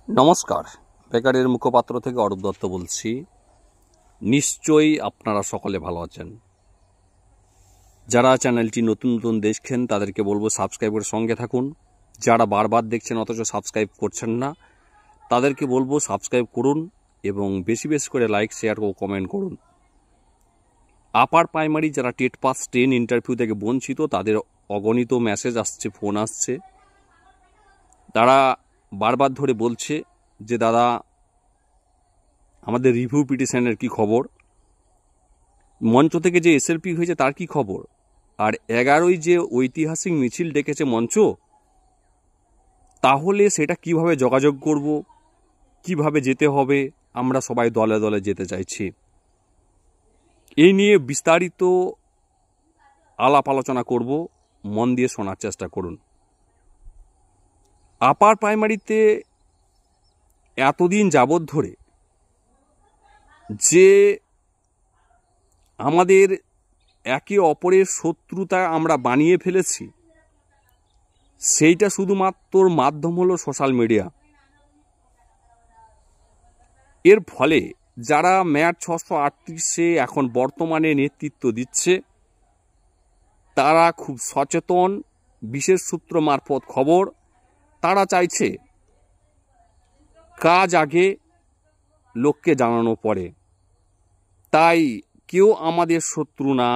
নমস্কার, বেকারের মুখপাত্র থেকে অরূপ দত্ত বলছি। নিশ্চয়ই আপনারা সকলে ভালো আছেন। যারা চ্যানেলটি নতুন নতুন দেখছেন তাদেরকে বলবো সাবস্ক্রাইবের সঙ্গে থাকুন। যারা বারবার দেখছেন অথচ সাবস্ক্রাইব করছেন না তাদেরকে বলবো সাবস্ক্রাইব করুন এবং বেশি বেশি করে লাইক, শেয়ার ও কমেন্ট করুন। আপার প্রাইমারি যারা টেট পাস 10 ইন্টারভিউ থেকে বঞ্চিত তাদের অগণিত মেসেজ আসছে, ফোন আসছে। তারা বারবার ধরে বলছে যে দাদা আমাদের রিভিউ পিটিশনের কি খবর, মঞ্চ থেকে যে এসএলপি হয়েছে তার কি খবর, আর 11ই যে ঐতিহাসিক মিছিল ডেকেছে মঞ্চ, তাহলে সেটা কিভাবে যোগাযোগ করব, কিভাবে যেতে হবে। আমরা সবাই দলে দলে যেতে চাইছি। এই নিয়ে বিস্তারিত আলাপ আলোচনা করব, মন দিয়ে শোনার চেষ্টা করুন। আপার প্রাইমারিতে এতদিন যাবৎ ধরে যে আমাদের একে অপরের শত্রুতা আমরা বানিয়ে ফেলেছি, সেইটা শুধুমাত্র মাধ্যম হলো সোশ্যাল মিডিয়া। এর ফলে যারা ম্যাট 638-এ এখন বর্তমানে নেতৃত্ব দিচ্ছে তারা খুব সচেতন। বিশেষ সূত্র মারফত খবর, তারা চাইছে কাজ আগে, লোককে জানানো পরে। তাই কেউ আমাদের শত্রু না।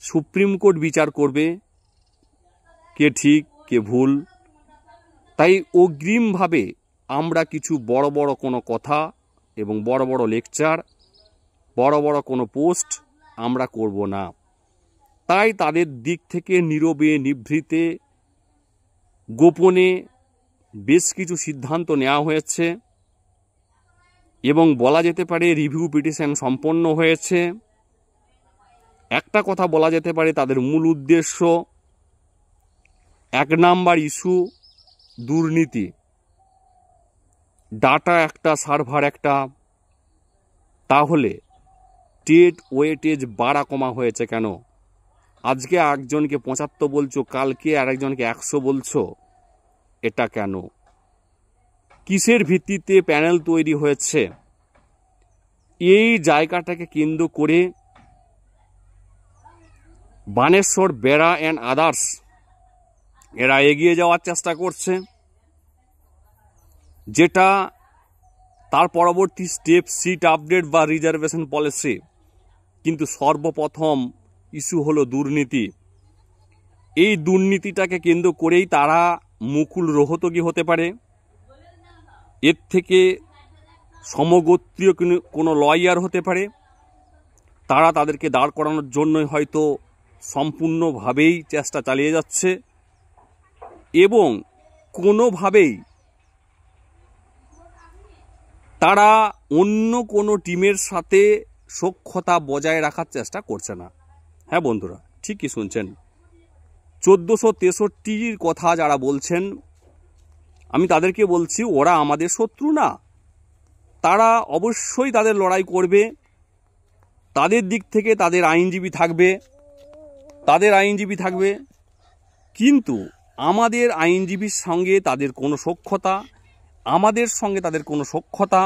সুপ্রিম কোর্ট বিচার করবে কে ঠিক কে ভুল। তাই অগ্রিমভাবে আমরা কিছু বড় বড় কোনো কথা এবং বড় বড় লেকচার, বড় বড় কোনো পোস্ট আমরা করব না। তাই তাদের দিক থেকে নীরবে নিভৃতে গোপনে বেশ কিছু সিদ্ধান্ত নেওয়া হয়েছে এবং বলা যেতে পারে রিভিউ পিটিশন সম্পন্ন হয়েছে। একটা কথা বলা যেতে পারে, তাদের মূল উদ্দেশ্য 1 নাম্বার ইস্যু দুর্নীতি। ডাটা একটা, সার্ভার একটা, তাহলে টেট ওয়েটেজ বাড়া কমা হয়েছে কেন? আজকে একজনকে 75 বলছো, কালকে আরেকজনকে 100 বলছো, এটা কেন? কিসের ভিত্তিতে প্যানেল তৈরি হয়েছে? এই জায়গাটাকে কেন্দ্র করে বানেশ্বর, বেড়া অ্যান্ড আদার্স এরা এগিয়ে যাওয়ার চেষ্টা করছে, যেটা তার পরবর্তী স্টেপ সিট আপডেট বা রিজার্ভেশন পলিসি। কিন্তু সর্বপ্রথম ইস্যু হলো দুর্নীতি। এই দুর্নীতিটাকে কেন্দ্র করেই তারা মুকুল রোহতগী হতে পারে। এর থেকে সমগোত্রীয় কোনো লয়ার হতে পারে। তারা তাদেরকে দাঁড় করানোর জন্যই হয়তো সম্পূর্ণভাবেই চেষ্টা চালিয়ে যাচ্ছে এবং কোনোভাবেই তারা অন্য কোনো টিমের সাথে সখ্যতা বজায় রাখার চেষ্টা করছে না। হ্যাঁ বন্ধুরা, ঠিকই শুনছেন। 1463-র কথা যারা বলছেন, আমি তাদেরকে বলছি ওরা আমাদের শত্রু না। তারা অবশ্যই তাদের লড়াই করবে। তাদের দিক থেকে তাদের আইনজীবী থাকবে, কিন্তু আমাদের আইনজীবীর সঙ্গে তাদের কোনো সখ্যতা, আমাদের সঙ্গে তাদের কোনো সখ্যতা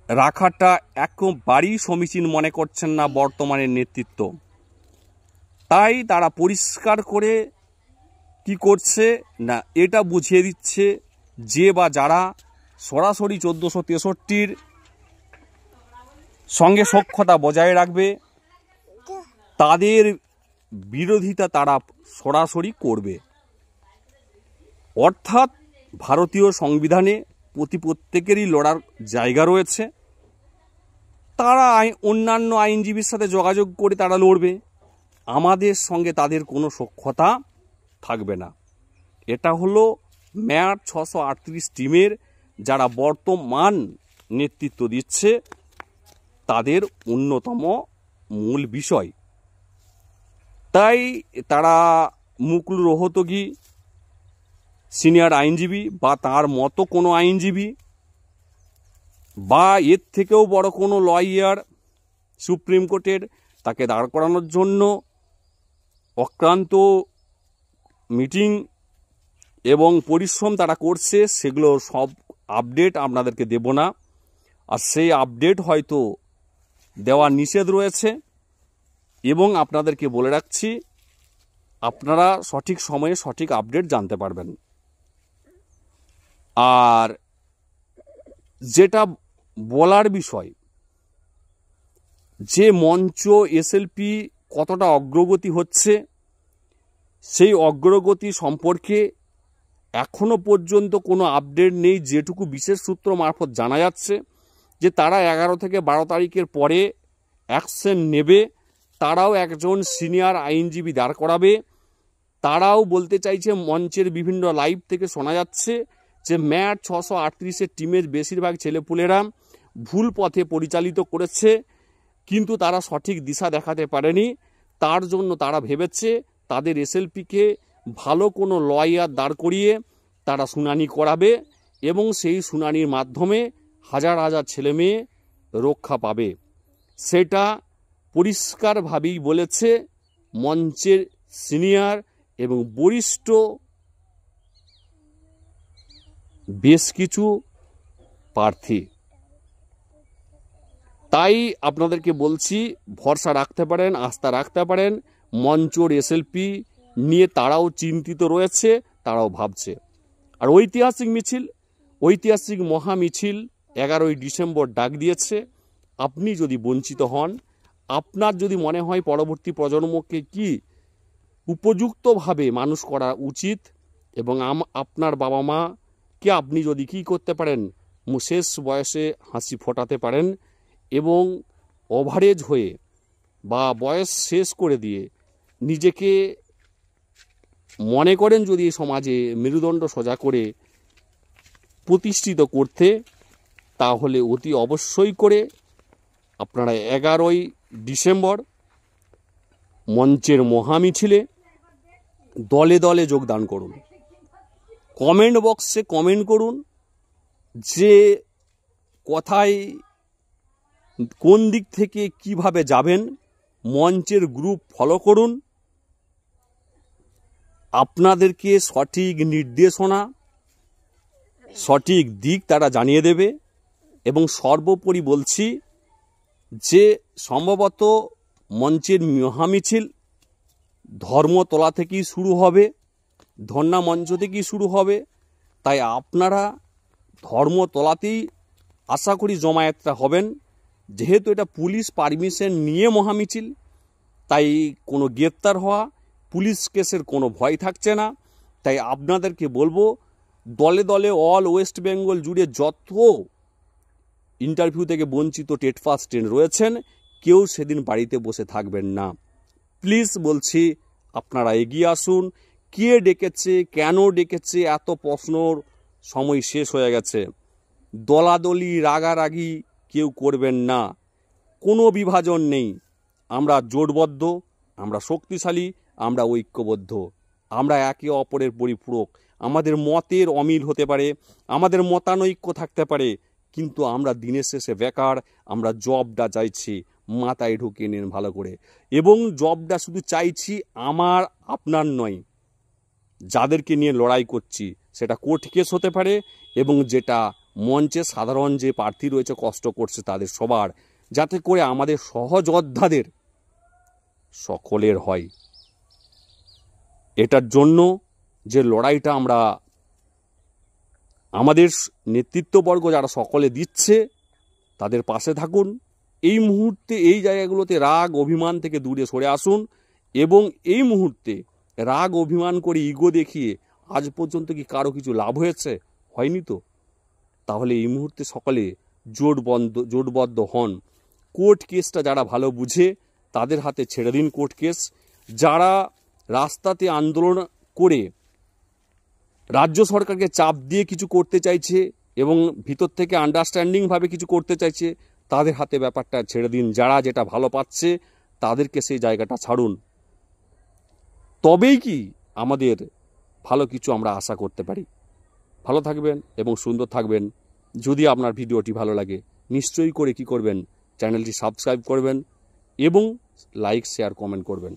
রাখাটা একেবারেই সমীচীন মনে করছেন না বর্তমানের নেতৃত্ব। তাই তারা পরিষ্কার করে কি করছে না, এটা বুঝিয়ে দিচ্ছে যে বা যারা সরাসরি 1463-র সঙ্গে সখ্যতা বজায় রাখবে তাদের বিরোধিতা তারা সরাসরি করবে। অর্থাৎ ভারতীয় সংবিধানে প্রত্যেকেরই লড়ার জায়গা রয়েছে। তারা অন্যান্য আইনজীবীর সাথে যোগাযোগ করে তারা লড়বে, আমাদের সঙ্গে তাদের কোনো সখ্যতা থাকবে না। এটা হলো ম্যাট 638 টিমের যারা বর্তমান নেতৃত্ব দিচ্ছে তাদের অন্যতম মূল বিষয়। তাই তারা মুকুল রোহতগী সিনিয়র আইনজীবী বা তার মতো কোনো আইনজীবী বা এর থেকেও বড় কোনো লয়ার সুপ্রিম কোর্টের, তাকে দাঁড় করানোর জন্য অক্লান্ত মিটিং এবং পরিশ্রম তারা করছে, সেগুলো সব আপডেট আপনাদেরকে দেব না। আর সেই আপডেট হয়তো দেওয়া নিষেধ রয়েছে। এবং আপনাদেরকে বলে রাখছি, আপনারা সঠিক সময়ে সঠিক আপডেট জানতে পারবেন। আর যেটা বলার বিষয়, যে মঞ্চ এসএলপি কতটা অগ্রগতি হচ্ছে, সেই অগ্রগতি সম্পর্কে এখনো পর্যন্ত কোনো আপডেট নেই। যেটুকু বিশেষ সূত্র মারফত জানা যাচ্ছে যে তারা 11 থেকে 12 তারিখের পরে অ্যাকশন নেবে, তারাও একজন সিনিয়র আইনজীবী দাঁড় করাবে। তারাও বলতে চাইছে, মঞ্চের বিভিন্ন লাইভ থেকে শোনা যাচ্ছে যে ম্যাট 638-এর টিমের বেশিরভাগ ছেলেপুলেরা ভুল পথে পরিচালিত করেছে, কিন্তু তারা সঠিক দিশা দেখাতে পারেনি। তার জন্য তারা ভেবেছে তাদের এসএলপিকে ভালো কোনো লয়ার দাঁড় করিয়ে তারা শুনানি করাবে এবং সেই শুনানির মাধ্যমে হাজার হাজার ছেলে মেয়ে রক্ষা পাবে। সেটা পরিষ্কারভাবেই বলেছে মঞ্চের সিনিয়র এবং বরিষ্ঠ বেশ কিছু প্রার্থী। তাই আপনাদেরকে বলছি, ভরসা রাখতে পারেন, আস্থা রাখতে পারেন। মঞ্চর এসএলপি নিয়ে তারাও চিন্তিত রয়েছে, তারাও ভাবছে। আর ঐতিহাসিক মিছিল, ঐতিহাসিক মহা মিছিল 11ই ডিসেম্বর ডাক দিয়েছে। আপনি যদি বঞ্চিত হন, আপনার যদি মনে হয় পরবর্তী প্রজন্মকে কি উপযুক্তভাবে মানুষ করা উচিত এবং আপনার বাবা মাকে আপনি যদি কি করতে পারেন, শেষ বয়সে হাসি ফোটাতে পারেন এবং ওভারেজ হয়ে বা বয়স শেষ করে দিয়ে নিজেকে মনে করেন যদি সমাজে মেরুদণ্ড সোজা করে প্রতিষ্ঠিত করতে, তাহলে অতি অবশ্যই করে আপনারা 11ই ডিসেম্বর মঞ্চের মহামিছিলে দলে দলে যোগদান করুন। কমেন্ট বক্সে কমেন্ট করুন যে কোথায় কোন দিক থেকে কিভাবে যাবেন। মঞ্চের গ্রুপ ফলো করুন। আপনাদেরকে সঠিক নির্দেশনা, সঠিক দিক তারা জানিয়ে দেবে। এবং সর্বোপরি বলছি যে সম্ভবত মঞ্চের মহামিছিল ধর্মতলা থেকেই শুরু হবে, ধর্ণা মঞ্চ থেকেই শুরু হবে। তাই আপনারা ধর্মতলাতেই আশা করি জমায়েতটা হবেন। যেহেতু এটা পুলিশ পারমিশন নিয়ে মহামিছিল, তাই কোনো গ্রেপ্তার হওয়া, পুলিশ কেসের কোনো ভয় থাকছে না। তাই আপনাদেরকে বলবো, দলে দলে অল ওয়েস্ট বেঙ্গল জুড়ে যত ইন্টারভিউ থেকে বঞ্চিত টেট পাস স্টুডেন্ট রয়েছেন, কেউ সেদিন বাড়িতে বসে থাকবেন না। প্লিজ বলছি, আপনারা এগিয়ে আসুন। কে ডেকেছে, কেন ডেকেছে, এত প্রশ্নর সময় শেষ হয়ে গেছে। দলাদলি রাগারাগি কেউ করবেন না। কোনো বিভাজন নেই। আমরা জোটবদ্ধ, আমরা শক্তিশালী, আমরা ঐক্যবদ্ধ, আমরা একে অপরের পরিপূরক। আমাদের মতের অমিল হতে পারে, আমাদের মতানৈক্য থাকতে পারে, কিন্তু আমরা দিনের শেষে বেকার। আমরা জবটা চাইছি, মাথায় ঢুকিয়ে নিন ভালো করে। এবং জবটা শুধু চাইছি আমার, আপনার নয়। যাদেরকে নিয়ে লড়াই করছি সেটা কোর্ট কেস হতে পারে, এবং যেটা মঞ্চে সাধারণ যে প্রার্থী রয়েছে কষ্ট করছে তাদের সবার, যাতে করে আমাদের সহযোদ্ধাদের সকলের হয়। এটার জন্য যে লড়াইটা আমরা আমাদের নেতৃত্ববর্গ যারা সকলে দিচ্ছে, তাদের পাশে থাকুন। এই মুহূর্তে এই জায়গাগুলোতে রাগ অভিমান থেকে দূরে সরে আসুন। এবং এই মুহূর্তে রাগ অভিমান করে ইগো দেখিয়ে আজ পর্যন্ত কি কারো কিছু লাভ হয়েছে? হয়নি তো। তাহলে এই মুহূর্তে সকলে জোটবদ্ধ হন। কোর্ট কেসটা যারা ভালো বুঝে তাদের হাতে ছেড়ে দিন কোর্ট কেস। যারা রাস্তাতে আন্দোলন করে রাজ্য সরকারকে চাপ দিয়ে কিছু করতে চাইছে এবং ভিতর থেকে আন্ডারস্ট্যান্ডিংভাবে কিছু করতে চাইছে, তাদের হাতে ব্যাপারটা ছেড়ে দিন। যারা যেটা ভালো পাচ্ছে তাদেরকে সেই জায়গাটা ছাড়ুন। তবেই কি আমাদের ভালো কিছু আমরা আশা করতে পারি। ভালো থাকবেন এবং সুন্দর থাকবেন। যদি আপনার ভিডিওটি ভালো লাগে, নিশ্চয়ই করে কি করবেন, চ্যানেলটি সাবস্ক্রাইব করবেন এবং লাইক, শেয়ার, কমেন্ট করবেন।